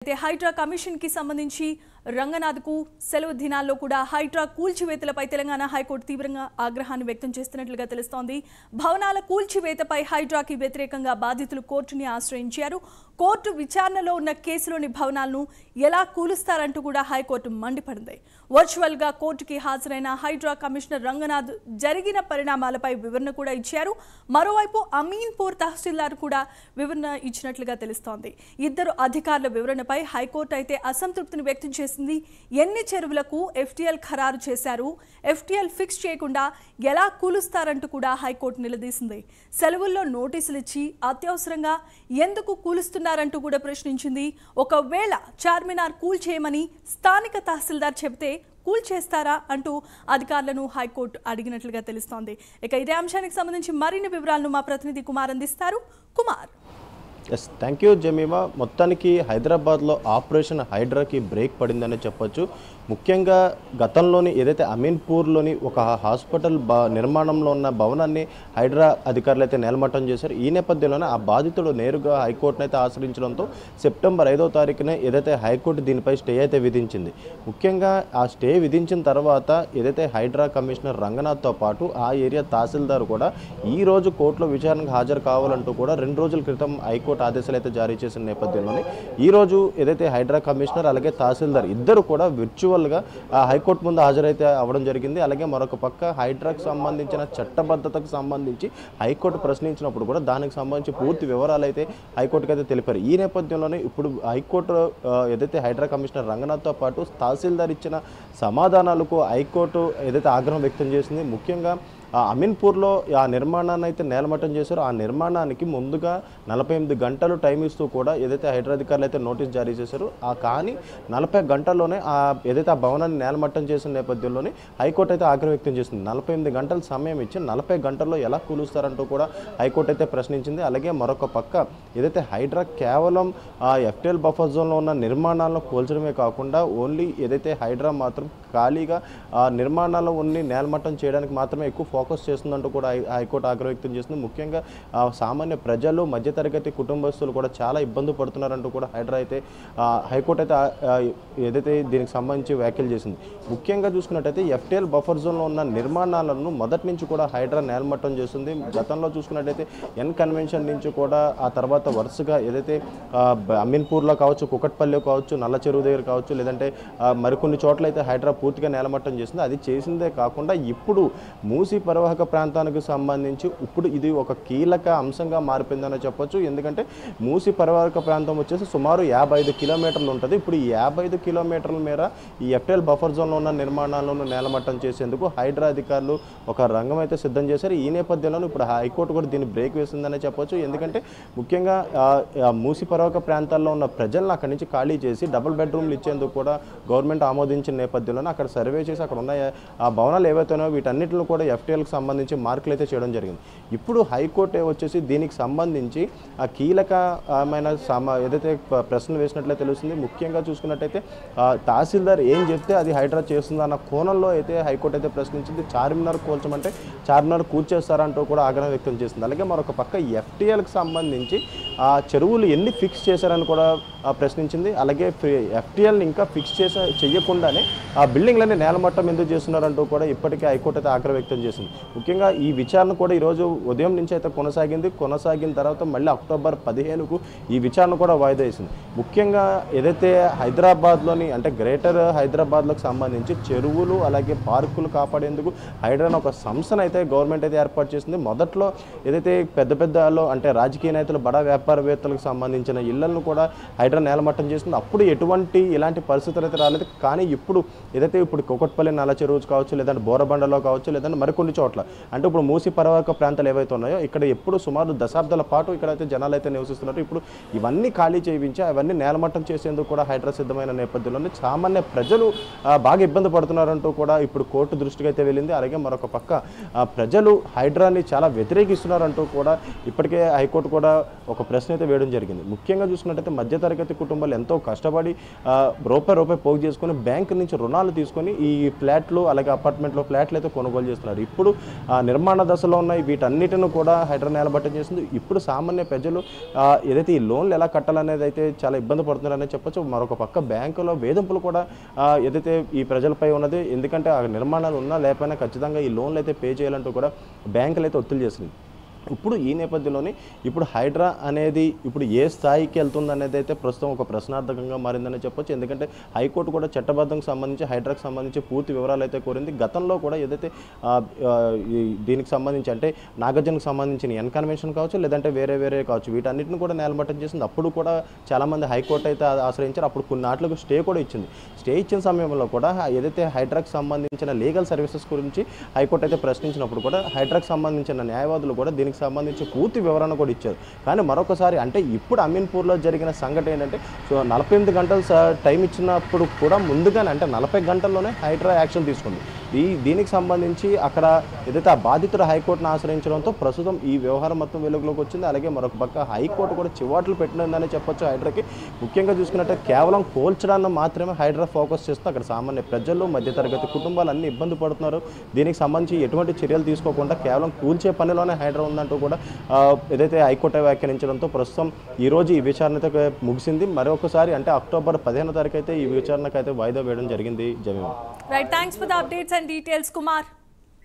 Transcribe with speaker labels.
Speaker 1: అయితే హైడ్రా కమిషన్ కి సంబంధించి రంగనాథ్కు సెలవు దినాల్లో కూడా హైడ్రా కూల్చివేతలపై తెలంగాణ హైకోర్టు తీవ్రంగా ఆగ్రహాన్ని వ్యక్తం చేస్తున్నట్లుగా తెలుస్తోంది. భవనాల కూల్చివేతపై హైడ్రాకి వ్యతిరేకంగా బాధితులు కోర్టుని ఆశ్రయించారు. కోర్టు విచారణలో ఉన్న కేసులోని భవనాలను ఎలా కూలుస్తారంటూ కూడా హైకోర్టు మండిపడింది. వర్చువల్ గా కోర్టుకి హాజరైన హైడ్రా కమిషనర్ రంగనాథ్ జరిగిన పరిణామాలపై వివరణ కూడా ఇచ్చారు. మరోవైపు అమీన్పూర్ తహసీల్దార్ కూడా వివరణ ఇచ్చినట్లుగా తెలుస్తోంది. ఇద్దరు అధికారుల వివరణపై హైకోర్టు అయితే అసంతృప్తిని వ్యక్తం చేసింది. ఎన్ని చెరువులకు ఎఫ్టీఎల్ ఖరారు చేశారు, ఎఫ్టీఎల్ ఫిక్స్ చేయకుండా ఎలా కూలుస్తారంటూ కూడా హైకోర్టు నిలదీసింది. సెలవుల్లో నోటీసులు ఇచ్చి అత్యవసరంగా ఎందుకు కూలుస్తున్నారంటూ కూడా ప్రశ్నించింది. ఒకవేళ చార్మినార్ కూల్చేయమని స్థానిక తహసీల్దార్ చెబితే కూల్చేస్తారా అంటూ అధికారులను హైకోర్టు అడిగినట్లుగా తెలుస్తోంది. ఇక ఇదే అంశానికి సంబంధించి మరిన్ని వివరాలను మా ప్రతినిధి కుమార్ అందిస్తారు. Kumar.
Speaker 2: Yes, thank you Jemima. మొత్తానికి హైదరాబాద్లో ఆపరేషన్ హైడ్రాకి బ్రేక్ పడిందని చెప్పొచ్చు. ముఖ్యంగా గతంలోని ఏదైతే అమీన్పూర్లోని ఒక హాస్పిటల్ నిర్మాణంలో ఉన్న భవనాన్ని హైడ్రా అధికారులు అయితే నేలమట్టం చేశారు. ఈ నేపథ్యంలోనే ఆ బాధితుడు నేరుగా హైకోర్టును అయితే ఆశ్రయించడంతో సెప్టెంబర్ 5వ తారీఖున ఏదైతే హైకోర్టు దీనిపై స్టే అయితే విధించింది. ముఖ్యంగా ఆ స్టే విధించిన తర్వాత ఏదైతే హైడ్రా కమిషనర్ రంగనాథ్తో పాటు ఆ ఏరియా తహసీల్దార్ కూడా ఈ రోజు కోర్టులో విచారణకు హాజరు కావాలంటూ కూడా 2 రోజుల క్రితం హైకోర్టు ఆదేశాలు అయితే జారీ చేసిన నేపథ్యంలోనే ఈ రోజు ఏదైతే హైడ్రా కమిషనర్ అలాగే తహసీల్దార్ ఇద్దరు కూడా విర్చువల్గా హైకోర్టు ముందు హాజరైతే అవ్వడం జరిగింది. అలాగే మరొక పక్క హైడ్రాకు సంబంధించిన చట్టబద్ధతకు సంబంధించి హైకోర్టు ప్రశ్నించినప్పుడు కూడా దానికి సంబంధించి పూర్తి వివరాలు అయితే హైకోర్టుకి అయితే తెలిపారు. ఈ నేపథ్యంలోనే ఇప్పుడు హైకోర్టు ఏదైతే హైడ్రా కమిషనర్ రంగనాథ్తో పాటు తహసీల్దార్ ఇచ్చిన సమాధానాలకు హైకోర్టు ఏదైతే ఆగ్రహం వ్యక్తం చేసింది. ముఖ్యంగా అమీన్పూర్లో ఆ నిర్మాణాన్ని అయితే నేలమట్టం చేశారో ఆ నిర్మాణానికి ముందుగా 48 గంటలు టైం ఇస్తూ కూడా ఏదైతే హైడ్రా అధికారులు అయితే నోటీస్ జారీ చేశారో కానీ 40 గంటల్లోనే ఏదైతే ఆ భవనాన్ని నేలమట్టం చేసిన నేపథ్యంలోనే హైకోర్టు అయితే ఆగ్రహం వ్యక్తం చేసింది. 48 గంటల సమయం ఇచ్చి 40 గంటల్లో ఎలా కూలుస్తారంటూ కూడా హైకోర్టు అయితే ప్రశ్నించింది. అలాగే మరొక పక్క ఏదైతే హైడ్రా కేవలం ఎఫ్టీఎల్ బఫర్ జోన్లో ఉన్న నిర్మాణాలను కూల్చడమే కాకుండా ఓన్లీ ఏదైతే హైడ్రా మాత్రం ఖాళీగా నిర్మాణాలు ఉన్ని నేలమట్టం చేయడానికి మాత్రమే ఎక్కువ ఫోకస్ చేస్తుందంటూ కూడా హైకోర్టు ఆగ్రహం వ్యక్తం చేస్తుంది. ముఖ్యంగా సామాన్య ప్రజలు మధ్యతరగతి కుటుంబస్తులు కూడా చాలా ఇబ్బంది పడుతున్నారంటూ కూడా హైకోర్టు అయితే ఏదైతే దీనికి సంబంధించి వ్యాఖ్యలు చేసింది. ముఖ్యంగా చూసుకున్నట్టయితే ఎఫ్టీఎల్ బఫర్ జోన్లో ఉన్న నిర్మాణాలను మొదటి నుంచి కూడా హైడ్రా నేలమట్టం చేస్తుంది. గతంలో చూసుకున్నట్టయితే ఎన్ కన్వెన్షన్ నుంచి కూడా ఆ తర్వాత వరుసగా ఏదైతే అమీన్పూర్లో కావచ్చు, కుకట్పల్లిలో కావచ్చు, నల్ల చెరువు దగ్గర కావచ్చు, లేదంటే మరికొన్ని చోట్ల అయితే హైడ్రా పూర్తిగా నేలమట్టం చేసింది. అది చేసిందే కాకుండా ఇప్పుడు మూసీ పరివాహక ప్రాంతానికి సంబంధించి ఇప్పుడు ఇది ఒక కీలక అంశంగా మారిపోయిందని చెప్పొచ్చు. ఎందుకంటే మూసీ పరివాహక ప్రాంతం వచ్చేసి సుమారు 55 కిలోమీటర్లు ఉంటుంది. ఇప్పుడు ఈ 55 కిలోమీటర్ల మేర ఈ ఎఫ్టీఎల్ బఫర్ జోన్లో ఉన్న నిర్మాణాలను నేలమట్టం చేసేందుకు హైడ్రా అధికారులు ఒక రంగం అయితే సిద్ధం చేశారు. ఈ నేపథ్యంలో ఇప్పుడు హైకోర్టు కూడా దీన్ని బ్రేక్ వేసిందనే చెప్పొచ్చు. ఎందుకంటే ముఖ్యంగా మూసీ పరివాహక ప్రాంతాల్లో ఉన్న ప్రజలను అక్కడి నుంచి ఖాళీ చేసి డబుల్ బెడ్రూమ్లు ఇచ్చేందుకు కూడా గవర్నమెంట్ ఆమోదించిన నేపథ్యంలోనే అక్కడ సర్వే చేసి అక్కడ ఉన్న ఆ భవనాలు ఏవైతేనో వీటన్నిటిలో కూడా ఎఫ్టీఎల్కి సంబంధించి మార్కులు అయితే చేయడం జరిగింది. ఇప్పుడు హైకోర్టు వచ్చేసి దీనికి సంబంధించి ఆ కీలకమైన ఏదైతే ప్రశ్నలు వేసినట్లయితే తెలుస్తుంది. ముఖ్యంగా చూసుకున్నట్టయితే తహసీల్దార్ ఏం చెప్తే అది హైడ్రా చేస్తుందా అన్న కోణంలో అయితే హైకోర్టు అయితే ప్రశ్నించింది. చార్మినార్ కూల్చమంటే చార్మినార్ కూల్చేస్తారంటూ కూడా ఆగ్రహం వ్యక్తం చేసింది. అలాగే మరొక పక్క ఎఫ్టీఎల్కి సంబంధించి ఆ చెరువులు ఎన్ని ఫిక్స్ చేశారని కూడా ప్రశ్నించింది. అలాగే ఎఫ్టీఎల్ని ఇంకా ఫిక్స్ చేయకుండానే ఆ బిల్డింగ్లన్నీ నేలమట్టం ఎందుకు చేస్తున్నారంటూ కూడా ఇప్పటికే హైకోర్టు అయితే ఆగ్రహం వ్యక్తం చేసింది. ముఖ్యంగా ఈ విచారణ కూడా ఈరోజు ఉదయం నుంచి అయితే కొనసాగిన తర్వాత మళ్ళీ అక్టోబర్ 15కు ఈ విచారణ కూడా వాయిదా వేసింది. ముఖ్యంగా ఏదైతే హైదరాబాద్లోని అంటే గ్రేటర్ హైదరాబాద్లకు సంబంధించి చెరువులు అలాగే పార్కులు కాపాడేందుకు హైడ్రాను ఒక సంస్థను అయితే గవర్నమెంట్ అయితే ఏర్పాటు చేసింది. మొదట్లో ఏదైతే పెద్దలో అంటే రాజకీయ నేతలు బడా వ్యాపారవేత్తలకు సంబంధించిన ఇళ్లను కూడా హైడ్రా నేలమట్టం చేసింది. అప్పుడు ఇలాంటి పరిస్థితులు అయితే రాలేదు. కానీ ఇప్పుడు ఏదైతే ఇప్పుడు కుకట్పల్లి నల్ల చెరువు కావచ్చు, లేదంటే బోరబండలో కావచ్చు, లేదంటే మరికొన్ని చోట్ల అంటే ఇప్పుడు మూసీ పరివాహక ప్రాంతాలు ఏవైతే ఉన్నాయో ఇక్కడ ఎప్పుడు సుమారు దశాబ్దాల పాటు ఇక్కడైతే జనాలు అయితే నివసిస్తున్నారు. ఇప్పుడు ఇవన్నీ ఖాళీ చేయించి అవన్నీ నేలమట్టం చేసేందుకు కూడా హైడ్రా సిద్ధమైన నేపథ్యంలోనే సామాన్య ప్రజలు బాగా ఇబ్బంది పడుతున్నారంటూ కూడా ఇప్పుడు కోర్టు దృష్టికి అయితే వెళ్ళింది. అలాగే మరొక పక్క ప్రజలు హైడ్రాని చాలా వ్యతిరేకిస్తున్నారంటూ కూడా ఇప్పటికే హైకోర్టు కూడా ఒక ప్రశ్న అయితే వేయడం జరిగింది. ముఖ్యంగా చూసుకున్నట్టయితే మధ్యతరగతి మధ్యతరగతి కుటుంబాలు ఎంతో కష్టపడి రూపాయి పోగు చేసుకొని బ్యాంకు నుంచి రుణాలు తీసుకొని ఈ ఫ్లాట్లు అలాగే అపార్ట్మెంట్లో ఫ్లాట్లు అయితే కొనుగోలు చేస్తున్నారు. ఇప్పుడు నిర్మాణ దశలో ఉన్నాయి. వీటన్నిటిని కూడా హైడ్రా నేలబట్టం చేసింది. ఇప్పుడు సామాన్య ప్రజలు ఏదైతే ఈ లోన్లు ఎలా కట్టాలనేది అయితే చాలా ఇబ్బంది పడుతున్నారనే చెప్పొచ్చు. మరొక పక్క బ్యాంకులో వేధింపులు కూడా ఏదైతే ఈ ప్రజలపై ఉన్నది. ఎందుకంటే ఆ నిర్మాణాలు ఉన్నా లేకపోయినా ఖచ్చితంగా ఈ లోన్లు అయితే పే చేయాలంటూ కూడా బ్యాంకులు అయితే ఒత్తిడి చేసింది. ఇప్పుడు ఈ నేపథ్యంలోనే ఇప్పుడు హైడ్రా అనేది ఇప్పుడు ఏ స్థాయికి వెళ్తుంది అనేది అయితే ప్రస్తుతం ఒక ప్రశ్నార్థకంగా మారిందని చెప్పొచ్చు. ఎందుకంటే హైకోర్టు కూడా చట్టబద్ధంగా సంబంధించి హైడ్రాకి సంబంధించి పూర్తి వివరాలు అయితే కోరింది. గతంలో కూడా ఏదైతే దీనికి సంబంధించి అంటే నాగార్జునకు సంబంధించిన ఎన్కన్వెన్షన్ కావచ్చు లేదంటే వేరే కావచ్చు వీటన్నిటిని కూడా నేలమట్టం చేసింది. అప్పుడు కూడా చాలామంది హైకోర్టు అయితే ఆశ్రయించారు. అప్పుడు కొన్ని నాట్లకు స్టే కూడా ఇచ్చింది. స్టే ఇచ్చిన సమయంలో కూడా ఏదైతే హైడ్రాకి సంబంధించిన లీగల్ సర్వీసెస్ గురించి హైకోర్టు అయితే ప్రశ్నించినప్పుడు కూడా హైడ్రాకి సంబంధించిన న్యాయవాదులు కూడా దీనికి సంబంధించి పూర్తి వివరణ కూడా ఇచ్చారు. కానీ మరొకసారి అంటే ఇప్పుడు అమీన్పూర్లో జరిగిన సంఘటన ఏంటంటే 48 గంటలు టైం ఇచ్చినప్పుడు కూడా ముందుగానే అంటే 40 గంటల్లోనే హైడ్రా యాక్షన్ తీసుకుంది. దీనికి సంబంధించి అక్కడ ఏదైతే ఆ బాధితుడు హైకోర్టును ఆశ్రయించడంతో ప్రస్తుతం ఈ వ్యవహారం మొత్తం వెలుగులోకి వచ్చింది. అలాగే మరొక పక్క హైకోర్టు కూడా చివాట్లు పెట్టిందని చెప్పొచ్చు. హైడ్రాకి ముఖ్యంగా చూసుకున్నట్టే కేవలం కోల్చడాన్ని మాత్రమే హైడ్రా ఫోకస్ చేస్తూ అక్కడ సామాన్య ప్రజలు మధ్యతరగతి కుటుంబాలు అన్ని ఇబ్బంది పడుతున్నారు. దీనికి సంబంధించి ఎటువంటి చర్యలు తీసుకోకుండా కేవలం కూల్చే పనిలోనే హైడ్రా ఉందంటూ కూడా ఏదైతే హైకోర్టు వ్యాఖ్యానించడంతో ప్రస్తుతం ఈరోజు ఈ విచారణ అయితే ముగిసింది. మరొకసారి అంటే అక్టోబర్ 15వ తారీఖు అయితే ఈ విచారణకు అయితే వాయిదా వేయడం జరిగింది. Jemimah.
Speaker 1: Right, thanks for the updates and details Kumar.